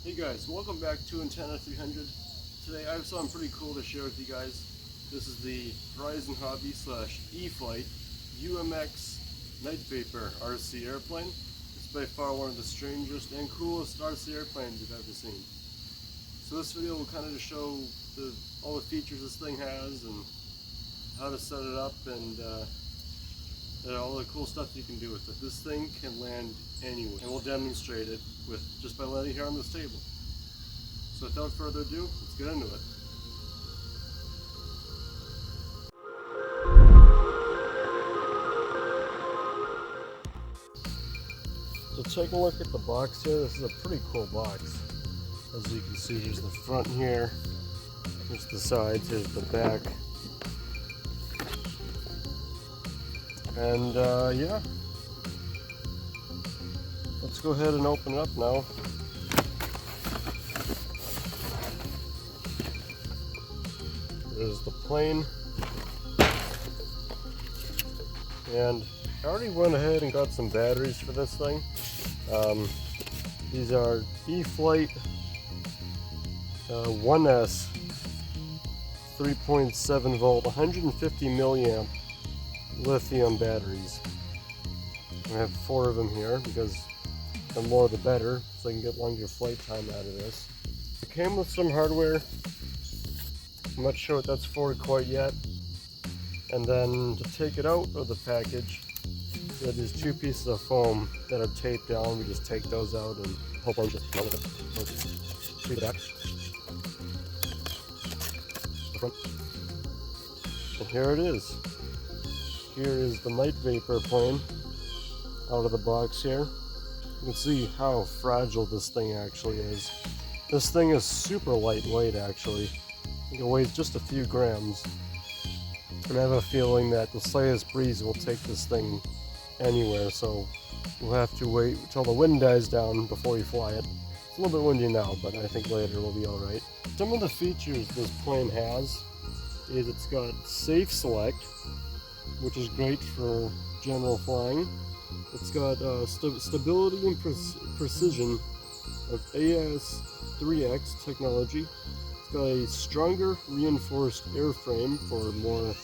Hey guys, welcome back to Antenna 300. Today I have something pretty cool to share with you guys. This is the Horizon Hobby / E-flite UMX Night Vapor RC airplane. It's by far one of the strangest and coolest RC airplanes you've ever seen. So this video will kind of just show all the features this thing has and how to set it up and all the cool stuff you can do with it. This thing can land anywhere, and we'll demonstrate it just by landing here on this table. So without further ado, let's get into it. So take a look at the box here. This is a pretty cool box. As you can see, here's the front here, here's the sides, here's the back. And yeah, let's go ahead and open it up now. There's the plane, and I already went ahead and got some batteries for this thing. These are E-flite 1S 3.7 volt 150 milliamp lithium batteries. I have 4 of them here because the more the better, so I can get longer flight time out of this. It came with some hardware. I'm not sure what that's for quite yet. And then to take it out of the package, there are these 2 pieces of foam that are taped down. We just take those out and a whole bunch of back. And here it is. Here is the Night Vapor plane out of the box here. You can see how fragile this thing actually is. This thing is super lightweight actually. I think it weighs just a few grams. And I have a feeling that the slightest breeze will take this thing anywhere, so we'll have to wait until the wind dies down before we fly it. It's a little bit windy now, but I think later we'll be alright. Some of the features this plane has is it's got safe select, which is great for general flying. It's got stability and precision of AS3X technology. It's got a stronger reinforced airframe for more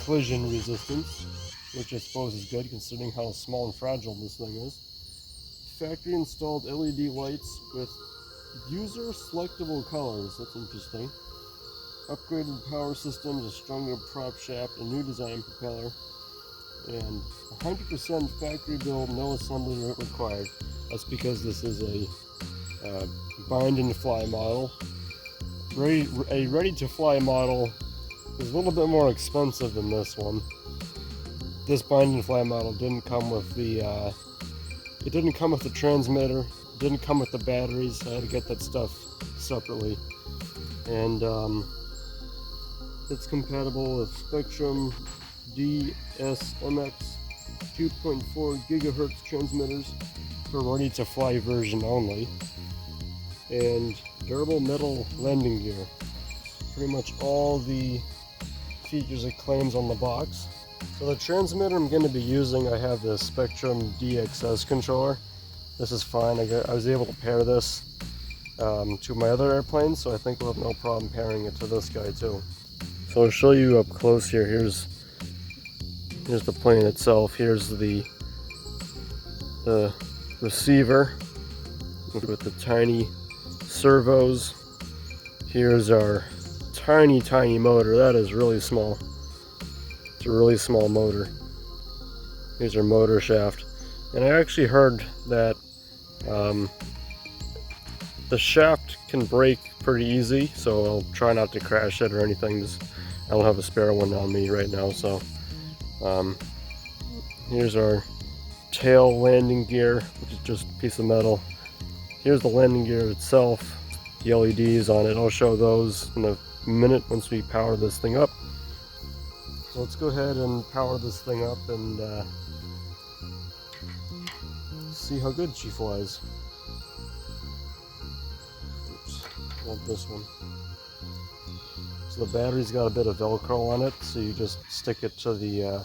collision resistance, which I suppose is good considering how small and fragile this thing is. Factory installed LED lights with user selectable colors, that's interesting. Upgraded power systems, a stronger prop shaft, a new design propeller, and 100% factory build, no assembly required. That's because this is a bind and fly model. A ready-to-fly model is a little bit more expensive than this one. This bind and fly model didn't come with the transmitter, didn't come with the batteries. I had to get that stuff separately, and it's compatible with Spectrum DSMX 2.4 gigahertz transmitters for ready-to-fly version only, and durable metal landing gear. Pretty much all the features it claims on the box. So the transmitter I'm going to be using, I have the Spectrum DXS controller. This is fine. I was able to pair this to my other airplane, so I think we'll have no problem pairing it to this guy too. So I'll show you up close here. Here's the plane itself. Here's the receiver with the tiny servos. Here's our tiny motor. That is really small. It's a really small motor. Here's our motor shaft. And I actually heard that the shaft can break pretty easy, so I'll try not to crash it or anything. I don't have a spare one on me right now, so here's our tail landing gear, which is just a piece of metal. Here's the landing gear itself, the LEDs on it. I'll show those in a minute once we power this thing up. So let's go ahead and power this thing up and see how good she flies. Oops, not this one. So the battery's got a bit of Velcro on it, so you just stick it to the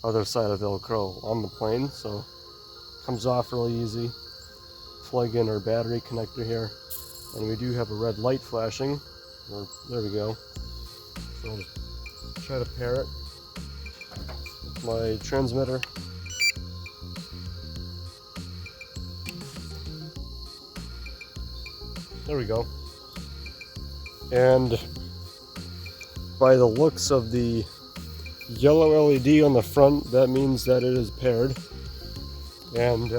other side of Velcro on the plane, so it comes off really easy. Plug in our battery connector here. And we do have a red light flashing. There we go. So I'll just try to pair it with my transmitter. There we go. And by the looks of the yellow LED on the front, that means that it is paired. And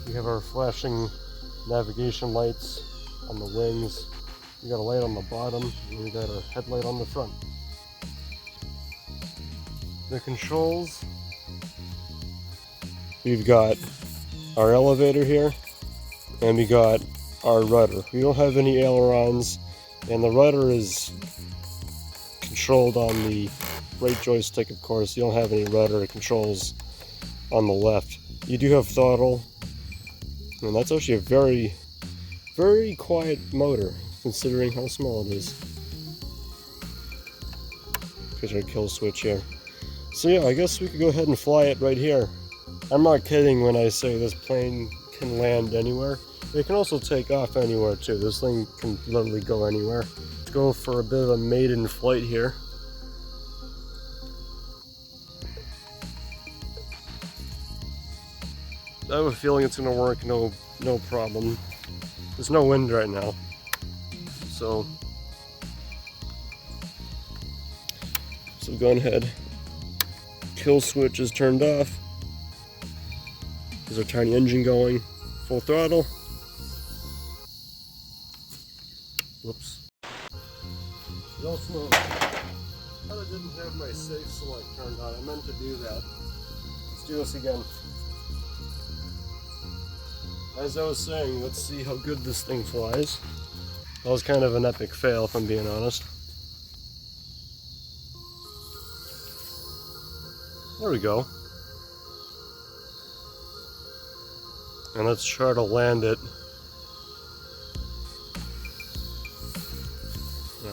we have our flashing navigation lights on the wings. We got a light on the bottom, and we got a headlight on the front. The controls, we've got our elevator here, and we got our rudder. We don't have any ailerons, and the rudder is controlled on the right joystick, of course. You don't have any rudder controls on the left. You do have throttle, and that's actually a very, very quiet motor, considering how small it is. Here's our kill switch here. So yeah, I guess we could go ahead and fly it right here. I'm not kidding when I say this plane can land anywhere. It can also take off anywhere too. This thing can literally go anywhere. Let's go for a bit of a maiden flight here. I have a feeling it's going to work, no problem. There's no wind right now, so go ahead. Kill switch is turned off. There's our tiny engine going. Full throttle. Whoops. Also, I didn't have my safe select turned on. I meant to do that. Let's do this again. As I was saying, let's see how good this thing flies. That was kind of an epic fail, if I'm being honest. There we go. And let's try to land it.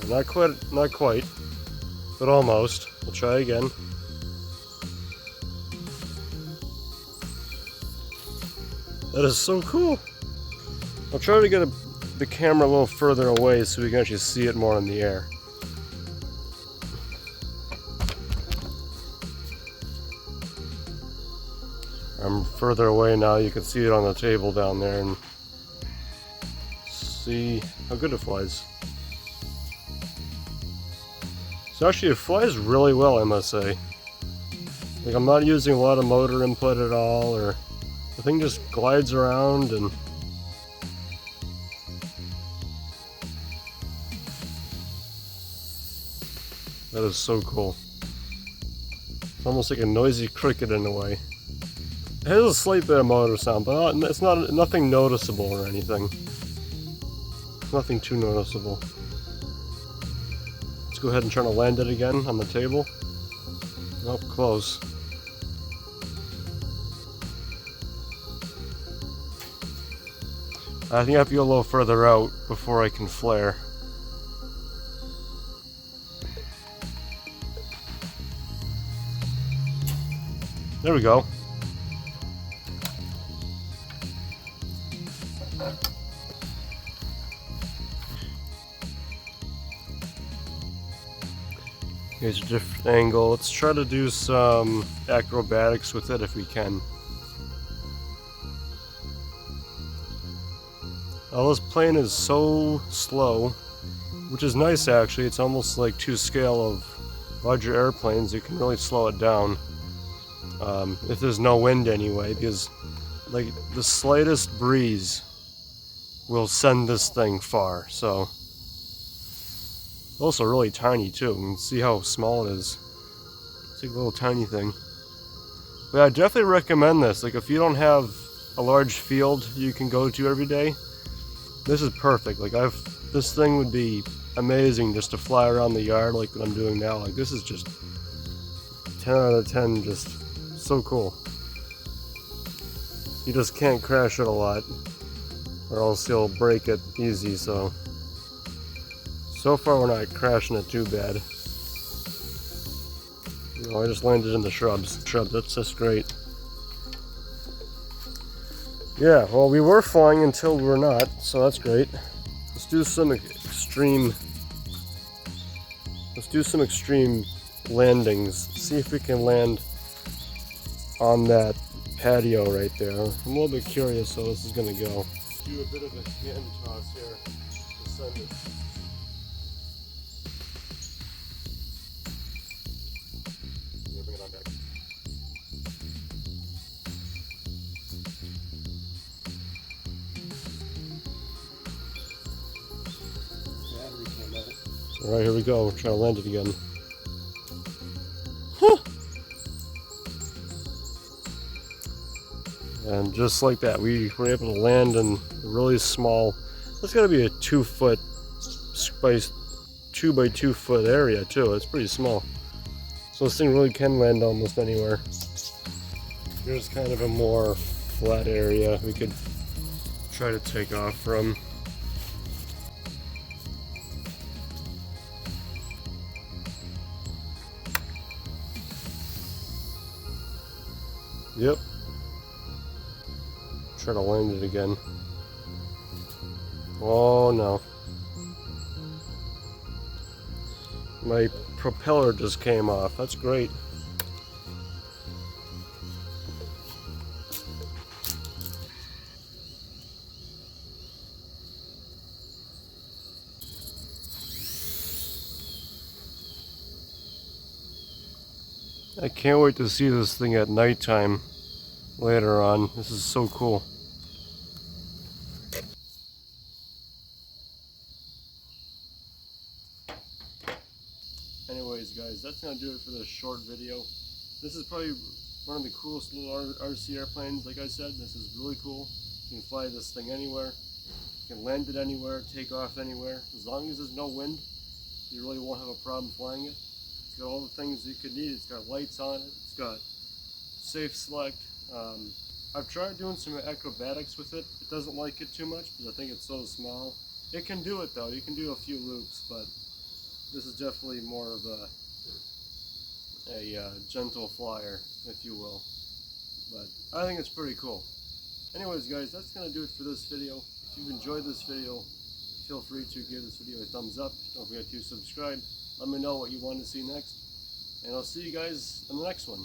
Not quite, but almost. We'll try again. That is so cool. I'll try to get the camera a little further away so we can actually see it more in the air. I'm further away now. You can see it on the table down there and see how good it flies. So actually it flies really well, I must say. Like, I'm not using a lot of motor input at all, or the thing just glides around and that is so cool. It's almost like a noisy cricket in a way. It has a slight bit of motor sound, but it's nothing noticeable or anything. Nothing too noticeable. Let's go ahead and try to land it again on the table. Nope, close. I think I have to go a little further out before I can flare. There we go. Here's a different angle. Let's try to do some acrobatics with it if we can. Oh, this plane is so slow, which is nice actually. It's almost like to scale of larger airplanes. You can really slow it down if there's no wind anyway, because like the slightest breeze will send this thing far. So also really tiny too. You can see how small it is. It's like a little tiny thing. But I definitely recommend this. Like if you don't have a large field you can go to every day, this is perfect. Like this thing would be amazing just to fly around the yard like what I'm doing now. Like this is just 10 out of 10, just so cool. You just can't crash it a lot or else you'll break it easy. So far we're not crashing it too bad. Oh, I just landed in the shrubs. That's great. Yeah, well, we were flying until we're not, so that's great. do some extreme landings. See if we can land on that patio right there. I'm a little bit curious how this is going to go. Do a bit of a hand toss here to send it. Bring it on back. Battery came out. All right, here we go. We're trying to land it again. And just like that, we were able to land in a really small, it's got to be a 2 foot by 2 by 2 foot area too. It's pretty small. So this thing really can land almost anywhere. Here's kind of a more flat area we could try to take off from. Yep. Try to land it again. Oh no. My propeller just came off. That's great. I can't wait to see this thing at nighttime later on. This is so cool. Anyways guys, that's going to do it for this short video. This is probably one of the coolest little RC airplanes. Like I said, this is really cool. You can fly this thing anywhere. You can land it anywhere, take off anywhere. As long as there's no wind, you really won't have a problem flying it. It's got all the things you could need. It's got lights on it. It's got safe select. I've tried doing some acrobatics with it. It doesn't like it too much because I think it's so small. It can do it though. You can do a few loops, but this is definitely more of a gentle flyer, if you will. But I think it's pretty cool. Anyways guys, that's going to do it for this video. If you've enjoyed this video, feel free to give this video a thumbs up. Don't forget to subscribe. Let me know what you want to see next. And I'll see you guys in the next one.